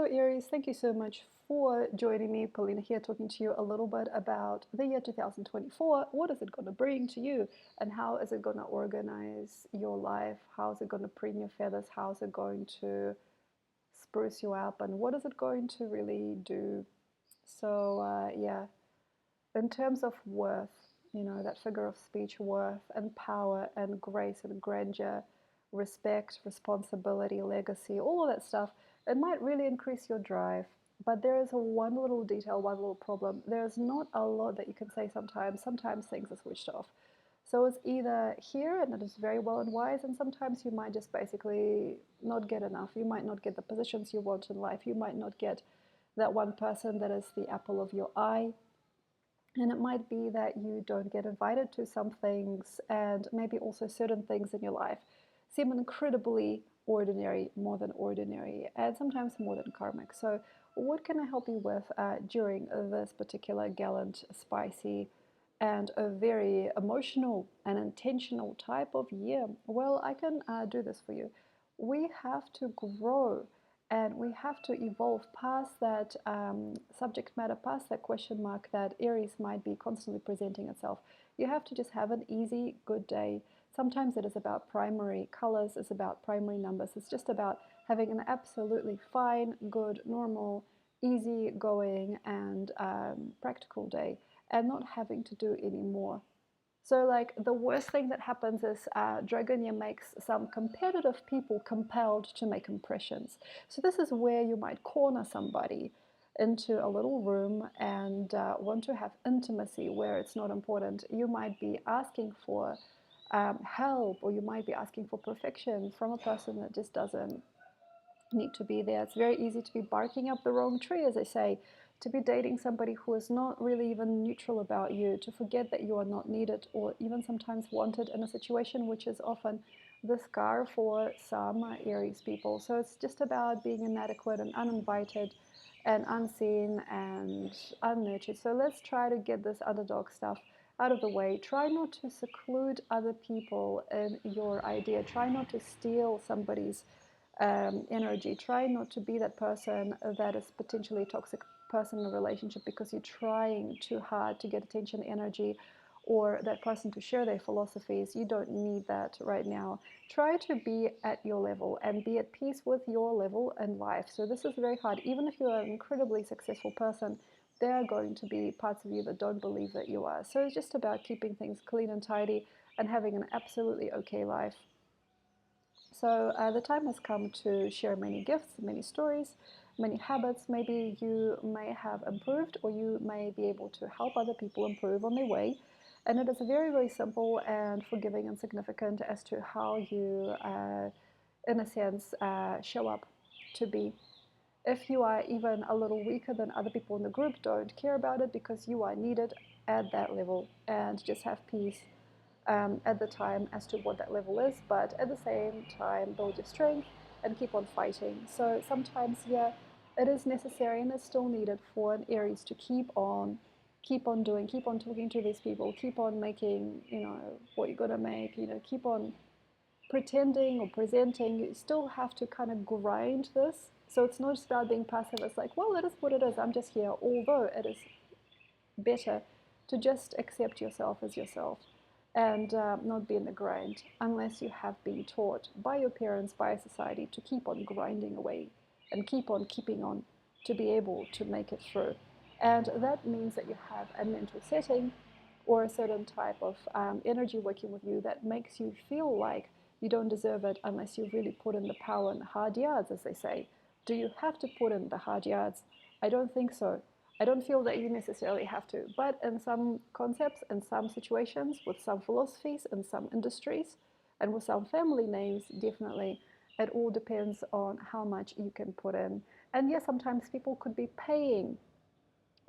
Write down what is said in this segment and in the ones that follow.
Hello Aries, thank you so much for joining me. Polina here talking to you a little bit about the year 2024. What is it going to bring to you and how is it going to organize your life? How is it going to preen your feathers? How is it going to spruce you up? And what is it going to really do? Yeah, in terms of worth, that figure of speech, worth and power and grace and grandeur, respect, responsibility, legacy, all of that stuff, it might really increase your drive. But there is a one little detail, one little problem. There's not a lot that you can say sometimes. Sometimes things are switched off. So it's either here and it is very well and wise, and sometimes you might just basically not get enough. You might not get the positions you want in life. You might not get that one person that is the apple of your eye. And it might be that you don't get invited to some things, and maybe also certain things in your life seem incredibly ordinary, more than ordinary, and sometimes more than karmic. So, what can I help you with during this particular gallant, spicy, and a very emotional and intentional type of year? Well, I can do this for you. We have to grow and we have to evolve past that subject matter, past that question mark that Aries might be constantly presenting itself. You have to just have an easy, good day. Sometimes it is about primary colors, it's about primary numbers. It's just about having an absolutely fine, good, normal, easy going, and practical day, and not having to do any more. So, like, the worst thing that happens is Dragonia makes some competitive people compelled to make impressions. So, this is where you might corner somebody into a little room and want to have intimacy where it's not important. You might be asking for help, or you might be asking for perfection from a person that just doesn't need to be there. It's very easy to be barking up the wrong tree, as I say, to be dating somebody who is not really even neutral about you, to forget that you are not needed or even sometimes wanted in a situation, which is often the scar for some Aries people. So it's just about being inadequate and uninvited and unseen and unnurtured. So let's try to get this underdog stuff out of the way. Try not to seclude other people in your idea. Try not to steal somebody's energy. Try not to be that person that is potentially a toxic person in a relationship because you're trying too hard to get attention, energy, or that person to share their philosophies. You don't need that right now. Try to be at your level and be at peace with your level in life. So this is very hard. Even if you're an incredibly successful person, there are going to be parts of you that don't believe that you are. So it's just about keeping things clean and tidy and having an absolutely okay life. So the time has come to share many gifts, many stories, many habits. Maybe you may have improved, or you may be able to help other people improve on their way. And it is very, very simple and forgiving and significant as to how you, in a sense, show up to be. If you are even a little weaker than other people in the group, don't care about it because you are needed at that level, and just have peace at the time as to what that level is, but at the same time build your strength and keep on fighting. So sometimes, yeah, it is necessary and it's still needed for an Aries to keep on doing, keep on talking to these people, keep on making, what you're gonna make, keep on pretending or presenting. You still have to kind of grind this. So it's not just about being passive. It's like, well, it is what it is. I'm just here. Although it is better to just accept yourself as yourself and not be in the grind unless you have been taught by your parents, by society, to keep on grinding away and keep on keeping on to be able to make it through. And that means that you have a mental setting or a certain type of energy working with you that makes you feel like you don't deserve it unless you really put in the power and the hard yards, as they say. Do you have to put in the hard yards? I don't think so. I don't feel that you necessarily have to, but in some concepts, in some situations, with some philosophies, in some industries, and with some family names, definitely, it all depends on how much you can put in. And yes, sometimes people could be paying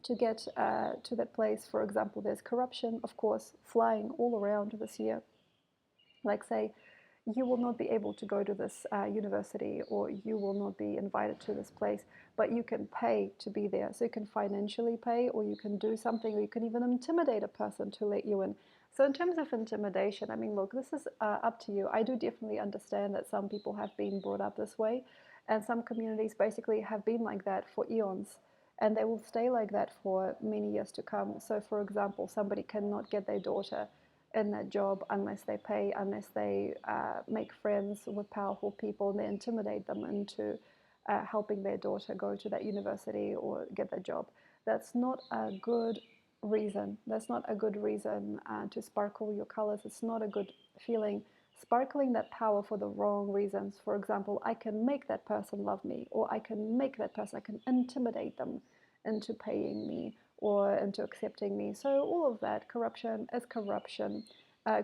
to get to that place. For example, there's corruption, of course, flying all around this year. Like, say, you will not be able to go to this university, or you will not be invited to this place, but you can pay to be there. So you can financially pay, or you can do something, or you can even intimidate a person to let you in. So in terms of intimidation, I mean, look, this is up to you. I do definitely understand that some people have been brought up this way, And some communities basically have been like that for eons, and they will stay like that for many years to come. So, for example, somebody cannot get their daughter in that job unless they pay, unless they make friends with powerful people, and they intimidate them into helping their daughter go to that university or get that job. That's not a good reason. That's not a good reason to sparkle your colors. It's not a good feeling. Sparkling that power for the wrong reasons. For example, I can make that person love me, or I can make that person, I can intimidate them into paying me or into accepting me. So all of that corruption is corruption.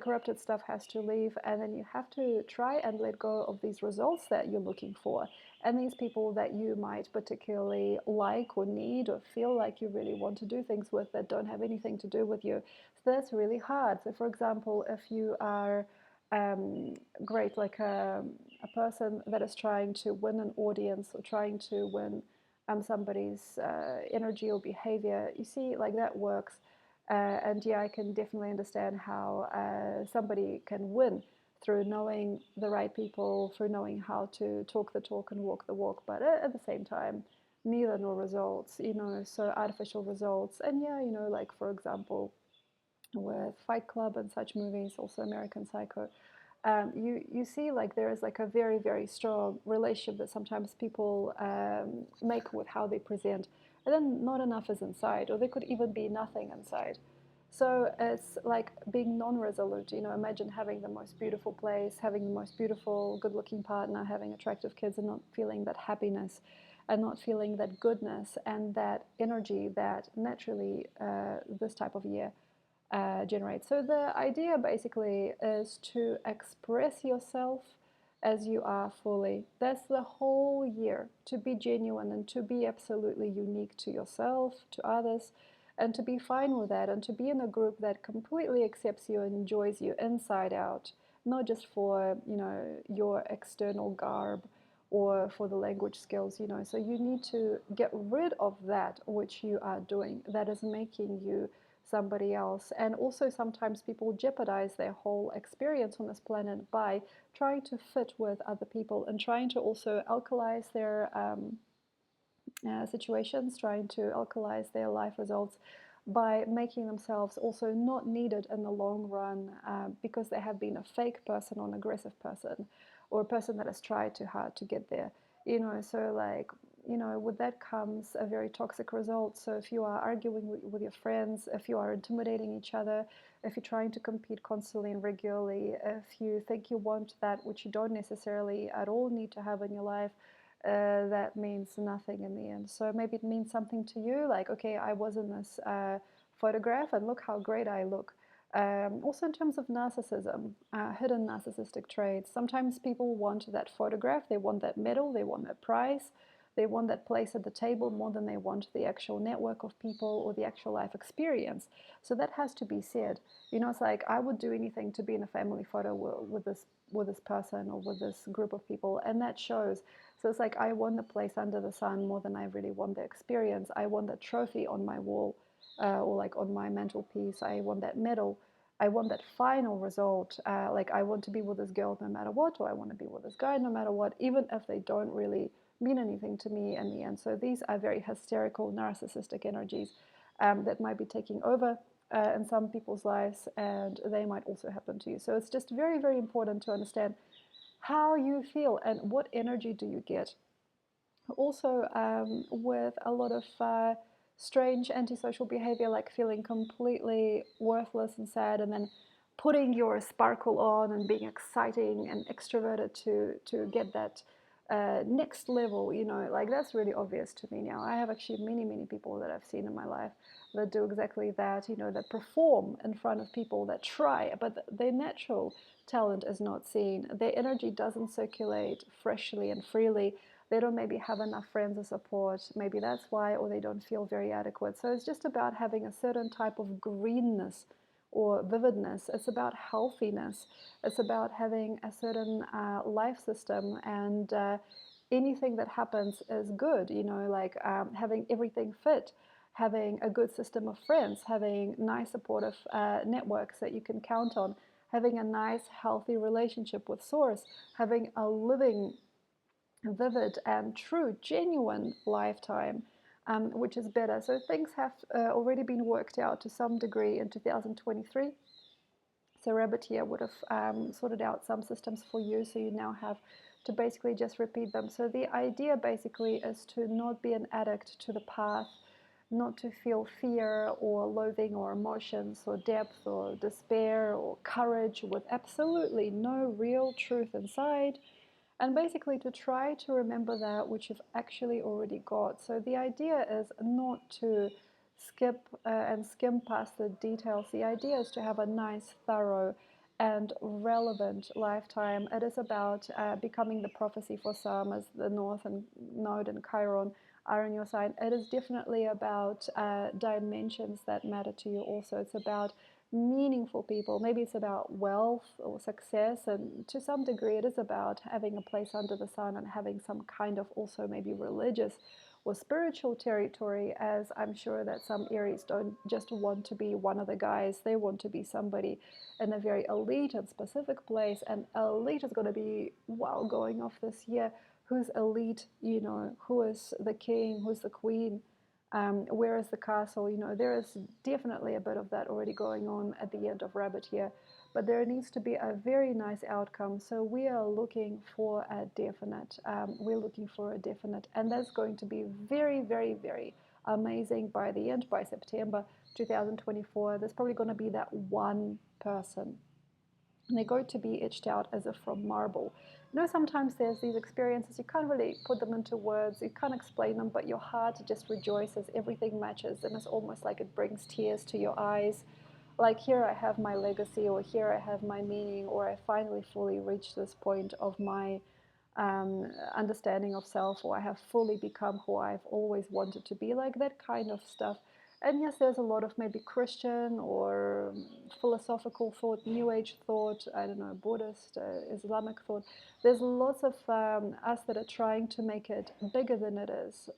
Corrupted stuff has to leave, and then you have to try and let go of these results that you're looking for, and these people that you might particularly like or need or feel like you really want to do things with that don't have anything to do with you. So that's really hard. So, for example, if you are great, like a person that is trying to win an audience or trying to win somebody's energy or behavior, you see, like that works. And yeah, I can definitely understand how somebody can win through knowing the right people, through knowing how to talk the talk and walk the walk, but at the same time, neither nor results, so artificial results. And yeah, like for example, with Fight Club and such movies, also American Psycho, you see like there is like a very, very strong relationship that sometimes people make with how they present, and then not enough is inside, or there could even be nothing inside. So it's like being non-resolute. Imagine having the most beautiful place, having the most beautiful, good-looking partner, having attractive kids, and not feeling that happiness, and not feeling that goodness and that energy that naturally this type of year generate. So the idea basically is to express yourself as you are fully. That's the whole year, to be genuine and to be absolutely unique to yourself, to others, and to be fine with that, and to be in a group that completely accepts you and enjoys you inside out, not just for your external garb or for the language skills. So you need to get rid of that which you are doing that is making you somebody else. And also sometimes people jeopardize their whole experience on this planet by trying to fit with other people and trying to also alkalize their situations, trying to alkalize their life results by making themselves also not needed in the long run because they have been a fake person or an aggressive person or a person that has tried too hard to get there. So like with that comes a very toxic result. So if you are arguing with your friends, if you are intimidating each other, if you're trying to compete constantly and regularly, if you think you want that which you don't necessarily at all need to have in your life, that means nothing in the end. So maybe it means something to you, like, okay, I was in this photograph and look how great I look. Also in terms of narcissism, hidden narcissistic traits, sometimes people want that photograph, they want that medal, they want that prize, they want that place at the table more than they want the actual network of people or the actual life experience. So that has to be said. It's like I would do anything to be in a family photo with this person or with this group of people, and that shows. So it's like I want the place under the sun more than I really want the experience. I want that trophy on my wall or like on my mantelpiece. I want that medal. I want that final result. Like I want to be with this girl no matter what, or I want to be with this guy no matter what, even if they don't really mean anything to me in the end. So these are very hysterical, narcissistic energies that might be taking over in some people's lives, and they might also happen to you. So it's just very, very important to understand how you feel and what energy do you get. Also, with a lot of strange antisocial behavior, like feeling completely worthless and sad, and then putting your sparkle on and being exciting and extroverted to get that next level, like that's really obvious to me now. I have actually many, many people that I've seen in my life that do exactly that, that perform in front of people, that try, but their natural talent is not seen. Their energy doesn't circulate freshly and freely. They don't maybe have enough friends or support. Maybe that's why, or they don't feel very adequate. So it's just about having a certain type of greenness or vividness. It's about healthiness. It's about having a certain life system, and anything that happens is good, like having everything fit, having a good system of friends, having nice supportive networks that you can count on, having a nice healthy relationship with source, having a living vivid and true, genuine lifetime, which is better. So things have already been worked out to some degree in 2023. So Rabbit here would have sorted out some systems for you, so you now have to basically just repeat them. So the idea basically is to not be an addict to the path, not to feel fear or loathing or emotions or depth or despair or courage with absolutely no real truth inside, and basically to try to remember that which you've actually already got. So the idea is not to skip and skim past the details. The idea is to have a nice, thorough, and relevant lifetime. It is about becoming the prophecy for some, as the North and Node and Chiron are in your sign. It is definitely about dimensions that matter to you also. It's about meaningful people. Maybe it's about wealth or success, and to some degree it is about having a place under the sun and having some kind of also maybe religious or spiritual territory, as I'm sure that some Aries don't just want to be one of the guys. They want to be somebody in a very elite and specific place, and elite is going to be, wow, going off this year, who's elite, who is the king, who's the queen, where is the castle? There is definitely a bit of that already going on at the end of Rabbit here, but there needs to be a very nice outcome. So we are looking for a definite. And that's going to be very, very, very amazing by the end, by September 2024. There's probably going to be that one person. And they're going to be etched out as if from marble. Sometimes there's these experiences, you can't really put them into words, you can't explain them, but your heart just rejoices, everything matches, and it's almost like it brings tears to your eyes. Like, here I have my legacy, or here I have my meaning, or I finally fully reached this point of my understanding of self, or I have fully become who I've always wanted to be, like that kind of stuff. And yes, there's a lot of maybe Christian or philosophical thought, New Age thought, I don't know, Buddhist, Islamic thought. There's lots of us that are trying to make it bigger than it is.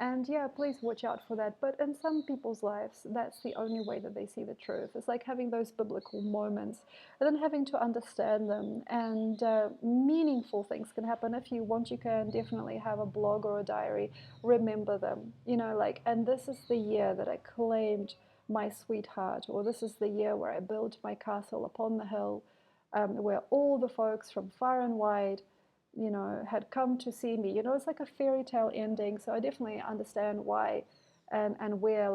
And yeah, please watch out for that. But in some people's lives, that's the only way that they see the truth. It's like having those biblical moments and then having to understand them. And meaningful things can happen. If you want, you can definitely have a blog or a diary. Remember them, and this is the year that I claimed my sweetheart, or this is the year where I built my castle upon the hill, where all the folks from far and wide had come to see me. It's like a fairy tale ending. So I definitely understand why and where,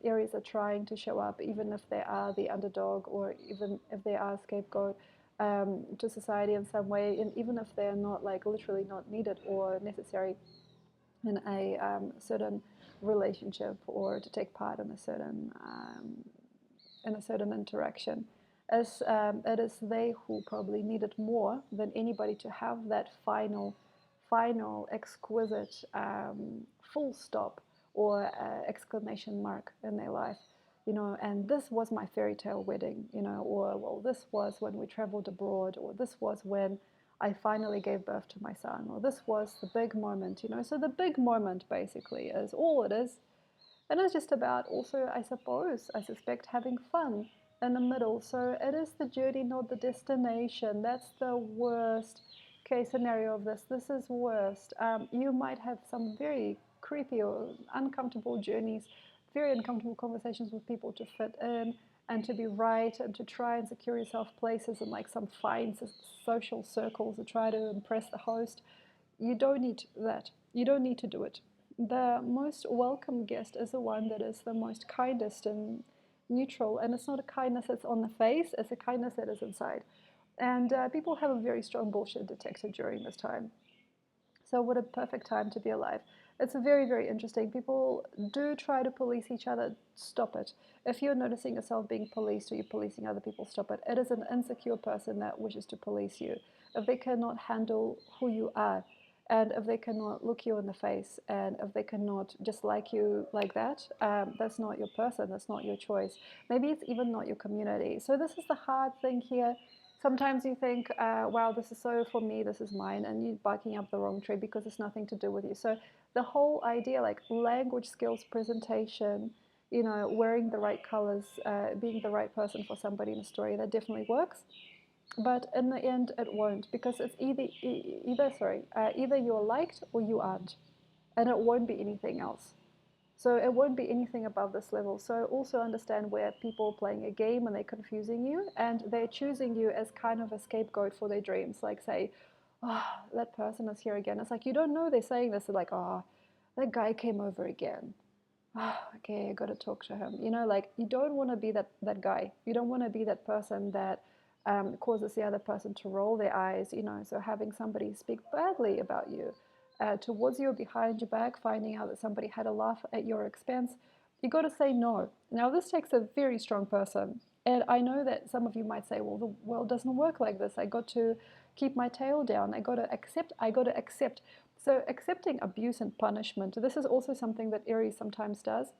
Aries are trying to show up, even if they are the underdog, or even if they are scapegoat to society in some way, and even if they're not, literally not needed or necessary in a certain relationship, or to take part in a certain interaction, as it is they who probably need it more than anybody to have that final, exquisite full stop or exclamation mark in their life. And this was my fairy tale wedding, or, well, this was when we traveled abroad, or this was when I finally gave birth to my son, or this was the big moment. So the big moment basically is all it is. And it's just about also, I suspect, having fun in the middle. So it is the journey, not the destination. That's the worst case scenario of this. This is worst. You might have some very creepy or uncomfortable journeys, very uncomfortable conversations with people to fit in and to be right, and to try and secure yourself places in some fine social circles to try to impress the host. You don't need that. You don't need to do it. The most welcome guest is the one that is the most kindest and neutral, and it's not a kindness that's on the face, it's a kindness that is inside. And people have a very strong bullshit detector during this time. So what a perfect time to be alive. It's very, very interesting. People do try to police each other. Stop it. If you're noticing yourself being policed, or you're policing other people, stop it. It is an insecure person that wishes to police you. If they cannot handle who you are, and if they cannot look you in the face, and if they cannot just like you like that, that's not your person, that's not your choice. Maybe it's even not your community. So this is the hard thing here. Sometimes you think, wow, this is so for me, this is mine, and you're barking up the wrong tree because it's nothing to do with you. So the whole idea, language skills, presentation, wearing the right colors, being the right person for somebody in a story, that definitely works. But in the end, it won't, because it's either you're liked or you aren't, and it won't be anything else. So it won't be anything above this level. So also understand where people are playing a game and they're confusing you, and they're choosing you as kind of a scapegoat for their dreams. Like say, oh, that person is here again. It's like you don't know they're saying this. They're like, oh, that guy came over again. Oh, okay, I got to talk to him. Like you don't want to be that guy. You don't want to be that person that causes the other person to roll their eyes. So having somebody speak badly about you towards you or behind your back, finding out that somebody had a laugh at your expense, you got to say no. Now this takes a very strong person, and I know that some of you might say, well, the world doesn't work like this. I got to keep my tail down. I got to accept. I got to accept. So accepting abuse and punishment, this is also something that Aries sometimes does.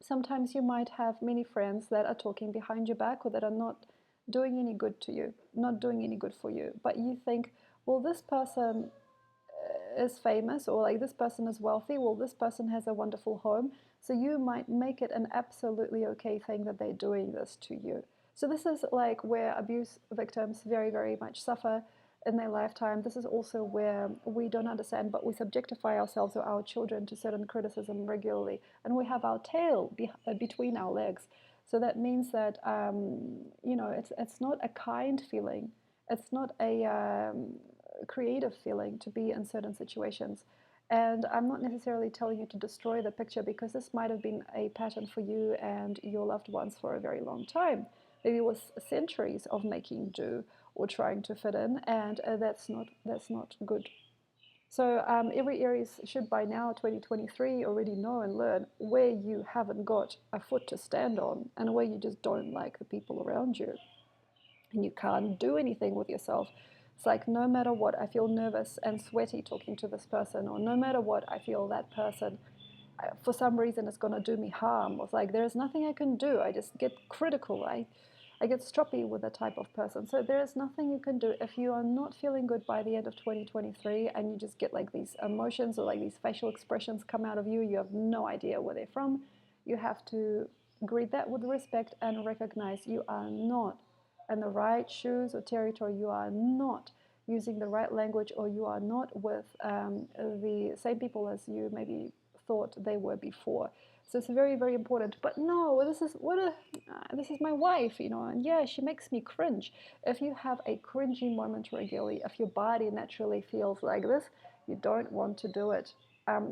Sometimes you might have many friends that are talking behind your back or that are not doing any good to you, not doing any good for you. But you think, well, this person is famous, or like this person is wealthy, well, this person has a wonderful home. So you might make it an absolutely okay thing that they're doing this to you. So this is like where abuse victims very, very much suffer in their lifetime. This is also where we don't understand, but we subjectify ourselves or our children to certain criticism regularly, and we have our tail between our legs. So that means that it's not a kind feeling. It's not a creative feeling to be in certain situations. And I'm not necessarily telling you to destroy the picture, because this might have been a pattern for you and your loved ones for a very long time. Maybe it was centuries of making do or trying to fit in, and that's not good. So every Aries should by now, 2023, already know and learn where you haven't got a foot to stand on and where you just don't like the people around you and you can't do anything with yourself. It's like no matter what, I feel nervous and sweaty talking to this person, or no matter what, I feel that person for some reason is going to do me harm. It's like there's nothing I can do. I just get critical. I get stroppy with that type of person. So there is nothing you can do if you are not feeling good by the end of 2023, and you just get like these emotions or like these facial expressions come out of you. You have no idea where they're from. You have to greet that with respect and recognize you are not in the right shoes or territory. You are not using the right language, or you are not with the same people as you maybe thought they were before. So it's very, very important. But no, this is my wife, and yeah, she makes me cringe. If you have a cringy moment regularly, if your body naturally feels like this, you don't want to do it.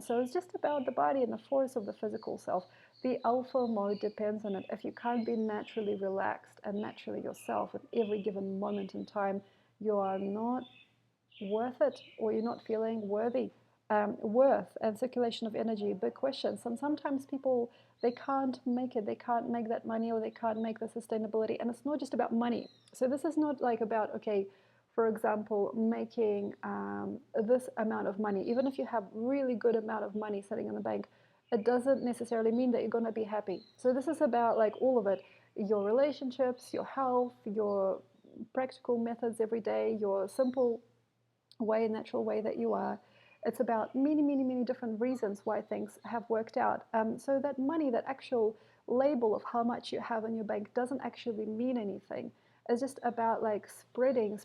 So it's just about the body and the force of the physical self. The alpha mode depends on it. If you can't be naturally relaxed and naturally yourself at every given moment in time, you are not worth it, or you're not feeling worthy. Worth and circulation of energy, big questions. And sometimes people, they can't make it, they can't make that money, or they can't make the sustainability. And it's not just about money. So this is not like about, okay, for example, making this amount of money. Even if you have really good amount of money sitting in the bank, it doesn't necessarily mean that you're going to be happy. So this is about like all of it: your relationships, your health, your practical methods every day, your simple way, natural way that you are. It's about many, many, many different reasons why things have worked out. So that money, that actual label of how much you have in your bank, doesn't actually mean anything. It's just about like spreading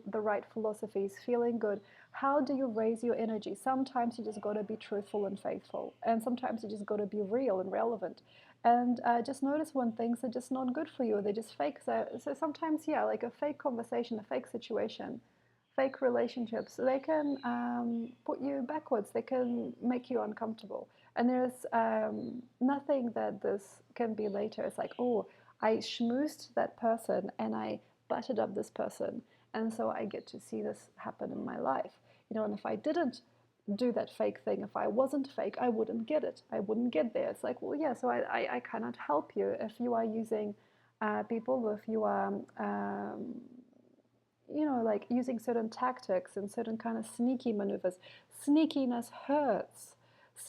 the right philosophies, feeling good. How do you raise your energy? Sometimes you just got to be truthful and faithful, and sometimes you just got to be real and relevant. And just notice when things are just not good for you, they're just fake. So sometimes, yeah, like a fake conversation, a fake situation, fake relationships, they can put you backwards. They can make you uncomfortable. And there's nothing that this can be later. It's like, oh, I schmoozed that person and I butted up this person, and so I get to see this happen in my life. And if I didn't do that fake thing, if I wasn't fake, I wouldn't get it. I wouldn't get there. It's like, well, yeah, so I cannot help you if you are using people, if you are like using certain tactics and certain kind of sneaky maneuvers. Sneakiness hurts.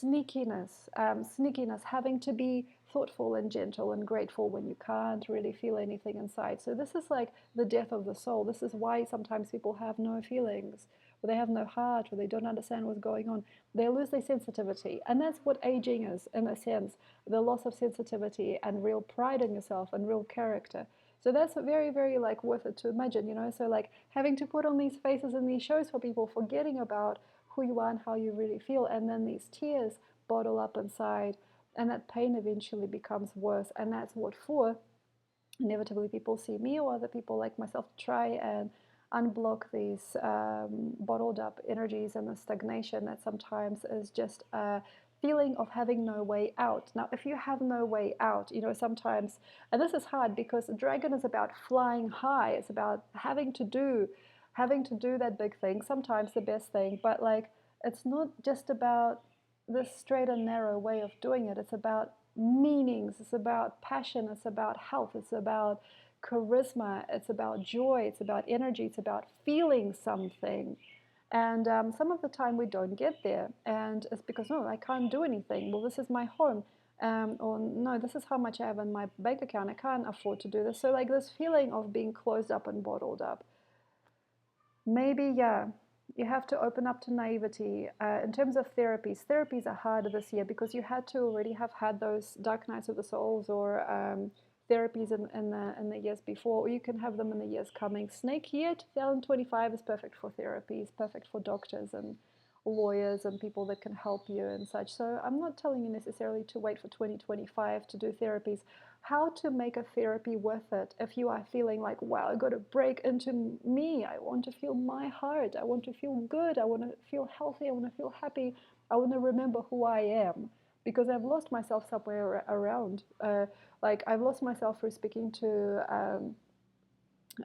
Sneakiness, having to be thoughtful and gentle and grateful when you can't really feel anything inside. So this is like the death of the soul. This is why sometimes people have no feelings, or they have no heart, or they don't understand what's going on. They lose their sensitivity. And that's what aging is, in a sense, the loss of sensitivity and real pride in yourself and real character. So that's very, very like worth it to imagine, you know. So like having to put on these faces in these shows for people, forgetting about who you are and how you really feel, and then these tears bottle up inside, and that pain eventually becomes worse. And that's what for inevitably people see me or other people like myself try and unblock these bottled up energies and the stagnation that sometimes is just a feeling of having no way out. Now, if you have no way out, you know, sometimes, and this is hard because the dragon is about flying high, it's about having to do that big thing, sometimes the best thing, but like it's not just about this straight and narrow way of doing it. It's about meanings, it's about passion, it's about health, it's about charisma, it's about joy, it's about energy, it's about feeling something. And some of the time we don't get there, and it's because, no, I can't do anything. Well, this is my home. Or no, this is how much I have in my bank account. I can't afford to do this. So, like this feeling of being closed up and bottled up. Maybe, yeah, you have to open up to naivety. In terms of therapies are harder this year because you had to already have had those dark nights of the souls or therapies in the years before, or you can have them in the years coming. Snake year 2025 is perfect for therapies, perfect for doctors and lawyers and people that can help you and such. So I'm not telling you necessarily to wait for 2025 to do therapies. How to make a therapy worth it if you are feeling like, wow, I got to break into me. I want to feel my heart. I want to feel good. I want to feel healthy. I want to feel happy. I want to remember who I am because I've lost myself somewhere around. Like I've lost myself through speaking to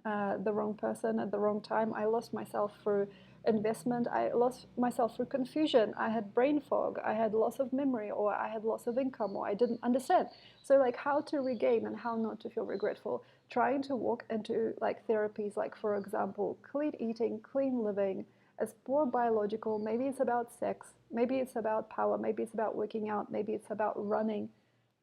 the wrong person at the wrong time. I lost myself through investment. I lost myself through confusion. I had brain fog. I had loss of memory, or I had loss of income, or I didn't understand. So, like, how to regain and how not to feel regretful. Trying to walk into like therapies, like for example, clean eating, clean living, as more biological. Maybe it's about sex. Maybe it's about power. Maybe it's about working out. Maybe it's about running.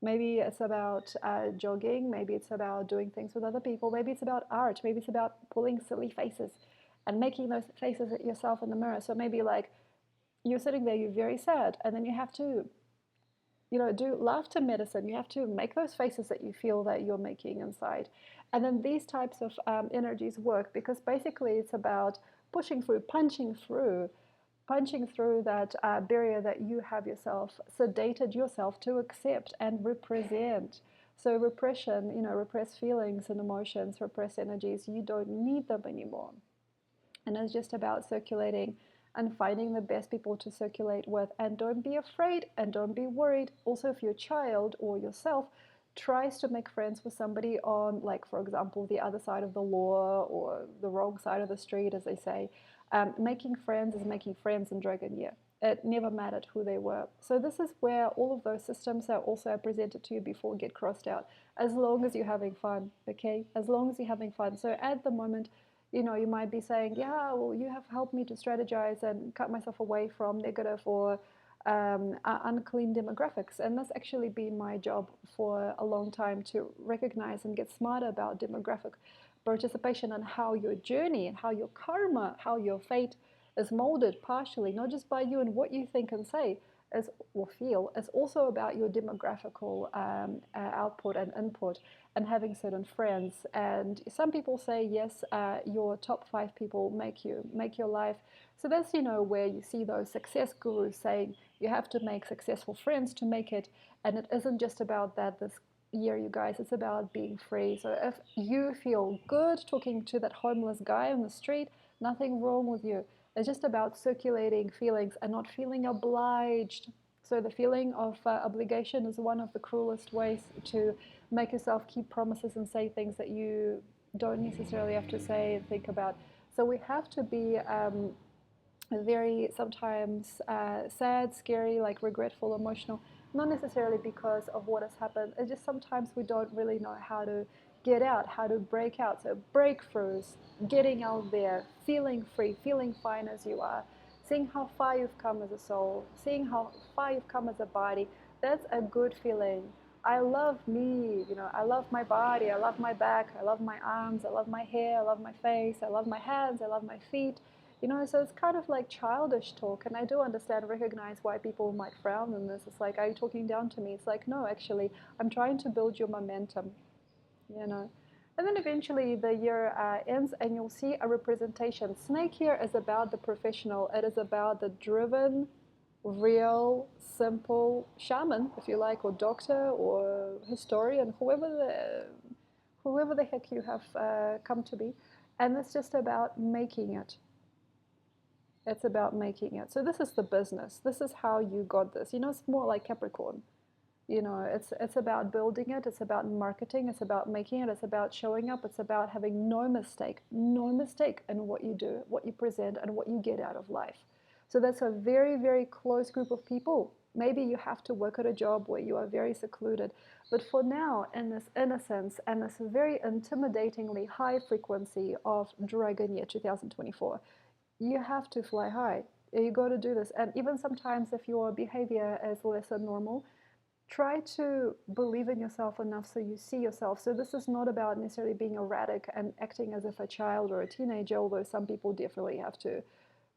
Maybe it's about jogging. Maybe it's about doing things with other people. Maybe it's about art. Maybe it's about pulling silly faces and making those faces at yourself in the mirror. So maybe like you're sitting there, you're very sad, and then you have to, you know, do laughter medicine. You have to make those faces that you feel that you're making inside. And then these types of energies work because basically it's about pushing through, punching through that barrier that you have yourself sedated yourself to accept and represent. So repression, you know, repressed feelings and emotions, repressed energies, you don't need them anymore. And it's just about circulating and finding the best people to circulate with. And don't be afraid and don't be worried. Also, if your child or yourself tries to make friends with somebody on, like, for example, the other side of the law or the wrong side of the street, as they say, making friends is making friends in Dragon Year. It never mattered who they were. So this is where all of those systems that also are presented to you before get crossed out. As long as you're having fun, okay? As long as you're having fun. So at the moment, you know, you might be saying, yeah, well, you have helped me to strategize and cut myself away from negative or unclean demographics. And that's actually been my job for a long time, to recognize and get smarter about demographic participation and how your journey and how your karma, how your fate is molded partially, not just by you and what you think and say is, or feel. It's also about your demographical output and input and having certain friends. And some people say, yes, your top 5 people make your life. So that's, you know, where you see those success gurus saying you have to make successful friends to make it. And it isn't just about that this year, you guys. It's about being free. So if you feel good talking to that homeless guy on the street, nothing wrong with you. It's just about circulating feelings and not feeling obliged. So the feeling of obligation is one of the cruelest ways to make yourself keep promises and say things that you don't necessarily have to say and think about. So we have to be very sometimes sad, scary, like regretful, emotional, not necessarily because of what has happened. It's just sometimes we don't really know how to get out, how to break out. So breakthroughs, getting out there, feeling free, feeling fine as you are, seeing how far you've come as a soul, seeing how far you've come as a body. That's a good feeling. I love me, you know, I love my body, I love my back, I love my arms, I love my hair, I love my face, I love my hands, I love my feet. You know, so it's kind of like childish talk, and I do understand, recognize why people might frown on this. It's like, are you talking down to me? It's like, no, actually, I'm trying to build your momentum, you know. And then eventually the year ends and you'll see a representation. Snake here is about the professional. It is about the driven, real, simple shaman, if you like, or doctor or historian, whoever the heck you have come to be. And it's just about making it. It's about making it. So this is the business. This is how you got this. You know, it's more like Capricorn. You know, it's about building it. It's about marketing. It's about making it. It's about showing up. It's about having no mistake in what you do, what you present, and what you get out of life. So that's a very, very close group of people. Maybe you have to work at a job where you are very secluded. But for now, in this innocence and this very intimidatingly high frequency of Dragon Year 2024, you have to fly high. You got to do this. And even sometimes if your behavior is less than normal, try to believe in yourself enough so you see yourself. So this is not about necessarily being erratic and acting as if a child or a teenager, although some people definitely have to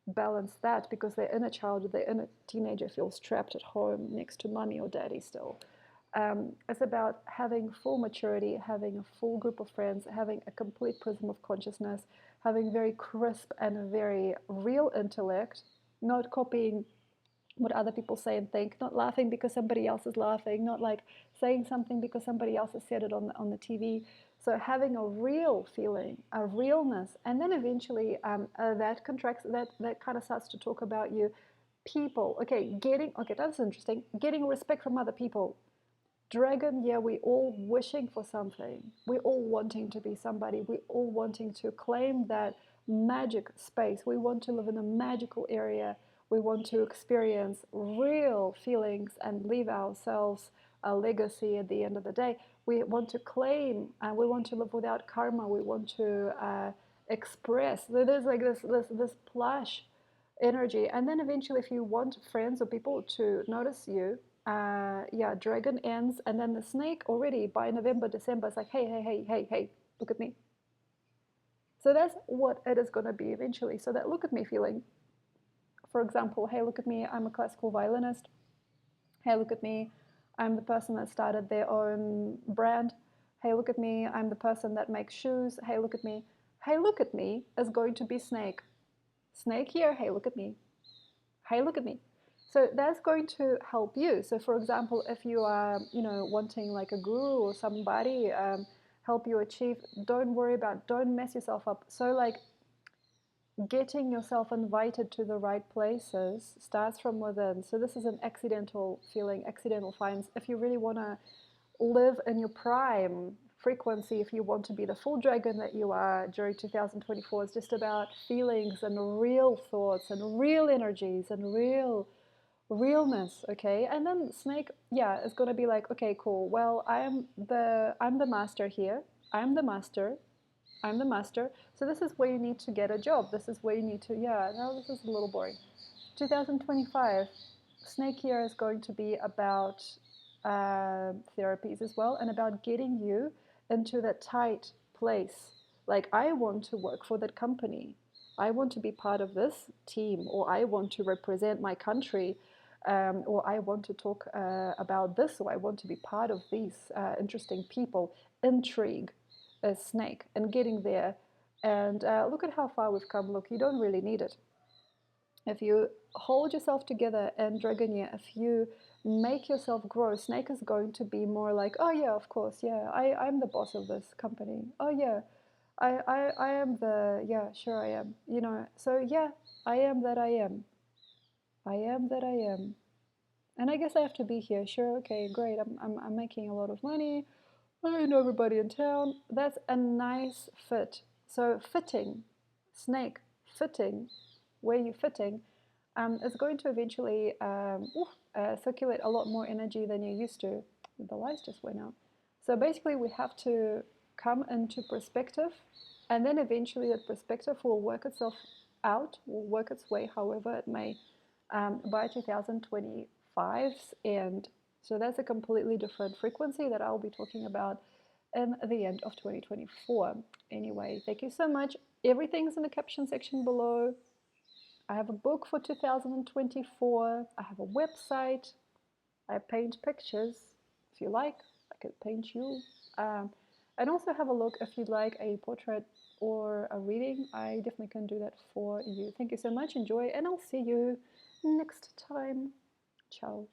balance that because their inner child or their inner teenager feels trapped at home next to mommy or daddy still. It's about having full maturity, having a full group of friends, having a complete prism of consciousness, having very crisp and a very real intellect, not copying what other people say and think, not laughing because somebody else is laughing, not like saying something because somebody else has said it on the TV. So having a real feeling, a realness, and then eventually that contracts, that kind of starts to talk about you. People, okay, that's interesting. Getting respect from other people. Dragon, yeah, we all wishing for something. We all wanting to be somebody. We all wanting to claim that magic space. We want to live in a magical area. We want to experience real feelings and leave ourselves a legacy at the end of the day. We want to claim and we want to live without karma. We want to express. So there's like this plush energy. And then eventually, if you want friends or people to notice you, yeah, dragon ends, and then the snake already by November, December is like, hey, hey, hey, hey, hey, look at me. So that's what it is going to be eventually. So that look at me feeling, for example, hey, look at me, I'm a classical violinist. Hey, look at me, I'm the person that started their own brand. Hey, look at me, I'm the person that makes shoes. Hey, look at me. Hey, look at me is going to be snake. Snake here, hey, look at me. Hey, look at me. So that's going to help you. So for example, if you are, wanting like a guru or somebody help you achieve, don't worry about, don't mess yourself up. So like getting yourself invited to the right places starts from within. So this is an accidental feeling, accidental finds. If you really want to live in your prime frequency, if you want to be the full dragon that you are during 2024, it's just about feelings and real thoughts and real energies and realness, okay? And then snake, yeah, is going to be like, okay, cool, well, I'm the master here. I'm the master. I'm the master. So this is where you need to get a job. This is where you need to, yeah, no, this is a little boring. 2025, snake year is going to be about therapies as well and about getting you into that tight place. Like, I want to work for that company. I want to be part of this team, or I want to represent my country, or I want to talk about this, or I want to be part of these interesting people. Intrigue, a snake, and getting there. And look at how far we've come. Look, you don't really need it. If you hold yourself together and dragon year, if you make yourself grow, snake is going to be more like, oh yeah, of course, yeah, I'm the boss of this company. Oh yeah, I am the, yeah, sure I am. So yeah, I am that I am. I am that I am. And I guess I have to be here. Sure, okay, great. I'm making a lot of money. I know everybody in town. That's a nice fit. So fitting, snake, fitting, where you fitting, is going to eventually circulate a lot more energy than you used to. The lights just went out. So basically we have to come into perspective, and then eventually that perspective will work itself out, will work its way however it may, by 2025's end. So that's a completely different frequency that I'll be talking about in the end of 2024. Anyway, thank you so much. Everything's in the caption section below. I have a book for 2024. I have a website. I paint pictures. If you like, I could paint you. And also have a look if you'd like a portrait or a reading. I definitely can do that for you. Thank you so much. Enjoy, and I'll see you next time. Ciao.